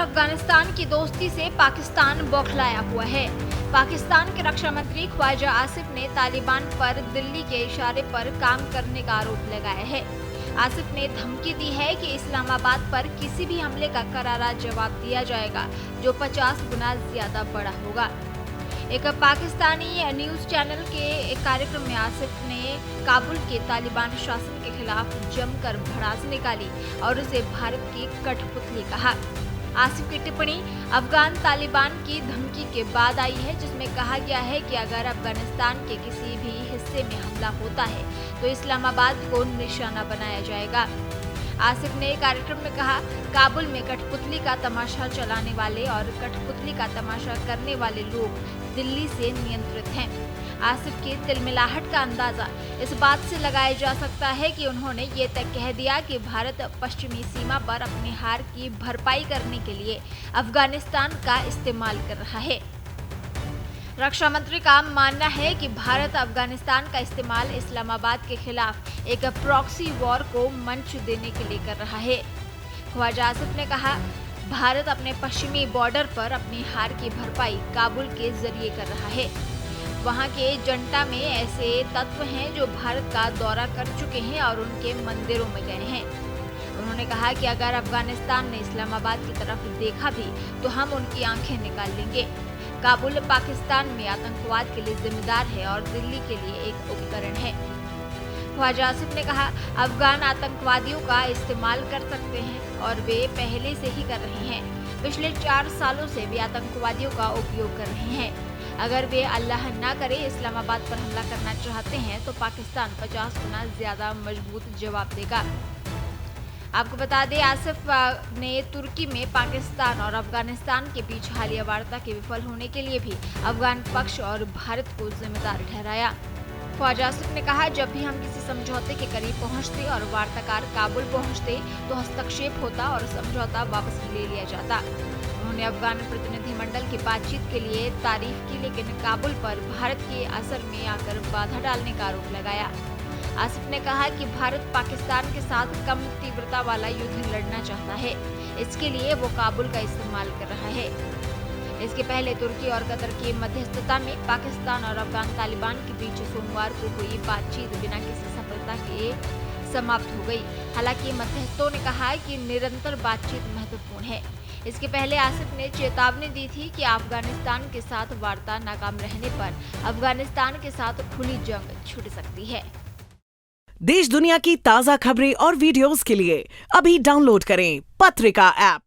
अफगानिस्तान की दोस्ती से पाकिस्तान बौखलाया हुआ है। पाकिस्तान के रक्षा मंत्री ख्वाजा आसिफ ने तालिबान पर दिल्ली के इशारे पर काम करने का आरोप लगाया है। आसिफ ने धमकी दी है कि इस्लामाबाद पर किसी भी हमले का करारा जवाब दिया जाएगा, जो 50 गुना ज्यादा बड़ा होगा। एक पाकिस्तानी न्यूज चैनल के एक कार्यक्रम में आसिफ ने काबुल के तालिबान शासन के खिलाफ जमकर भड़ास निकाली और उसे भारत की कठपुतली कहा। आसिफ की टिप्पणी अफगान तालिबान की धमकी के बाद आई है, जिसमें कहा गया है कि अगर अफगानिस्तान के किसी भी हिस्से में हमला होता है तो इस्लामाबाद को निशाना बनाया जाएगा। आसिफ ने कार्यक्रम में कहा, काबुल में कठपुतली का तमाशा चलाने वाले और कठपुतली का तमाशा करने वाले लोग दिल्ली से नियंत्रित हैं। आसिफ की तिलमिलाहट का अंदाजा इस बात से लगाया जा सकता है कि उन्होंने ये तय कह दिया कि भारत पश्चिमी सीमा पर अपनी हार की भरपाई करने के लिए अफगानिस्तान का इस्तेमाल कर रहा है। रक्षा मंत्री का मानना है कि भारत अफगानिस्तान का इस्तेमाल इस्लामाबाद के खिलाफ एक प्रॉक्सी वॉर को मंच देने के लिए कर रहा है। ख्वाजा आसिफ ने कहा, भारत अपने पश्चिमी बॉर्डर पर अपनी हार की भरपाई काबुल के जरिए कर रहा है। वहां के जंटा में ऐसे तत्व हैं जो भारत का दौरा कर चुके हैं और उनके मंदिरों में गए हैं। उन्होंने कहा कि अगर अफगानिस्तान ने इस्लामाबाद की तरफ देखा भी तो हम उनकी आंखें निकाल लेंगे। काबुल पाकिस्तान में आतंकवाद के लिए जिम्मेदार है और दिल्ली के लिए एक उपकरण है। ख्वाजा आसिफ ने कहा, अफगान आतंकवादियों का इस्तेमाल कर सकते हैं और वे पहले से ही कर रहे हैं। पिछले 4 सालों से वे आतंकवादियों का उपयोग कर रहे हैं। अगर वे अल्लाह ना करे इस्लामाबाद पर हमला करना चाहते हैं तो पाकिस्तान 50 गुना ज्यादा मजबूत जवाब देगा। आपको बता दें, आसिफ ने तुर्की में पाकिस्तान और अफगानिस्तान के बीच हालिया वार्ता के विफल होने के लिए भी अफगान पक्ष और भारत को जिम्मेदार ठहराया। ख्वाजा आसिफ ने कहा, जब भी हम किसी समझौते के करीब पहुंचते और वार्ताकार काबुल पहुंचते तो हस्तक्षेप होता और समझौता वापस ले लिया जाता। उन्होंने अफगान प्रतिनिधिमंडल की बातचीत के लिए तारीफ की, लेकिन काबुल पर भारत के असर में आकर बाधा डालने का आरोप लगाया। आसिफ ने कहा कि भारत पाकिस्तान के साथ कम तीव्रता वाला युद्ध लड़ना चाहता है, इसके लिए वो काबुल का इस्तेमाल कर रहा है। इसके पहले तुर्की और कतर की मध्यस्थता में पाकिस्तान और अफगान तालिबान के बीच सोमवार को हुई बातचीत बिना किसी सफलता के समाप्त हो गई। हालांकि मध्यस्थों ने कहा कि निरंतर बातचीत महत्वपूर्ण है। इसके पहले आसिफ ने चेतावनी दी थी कि अफगानिस्तान के साथ वार्ता नाकाम रहने पर अफगानिस्तान के साथ खुली जंग छिड़ सकती है। देश दुनिया की ताज़ा खबरें और वीडियोस के लिए अभी डाउनलोड करें पत्रिका ऐप।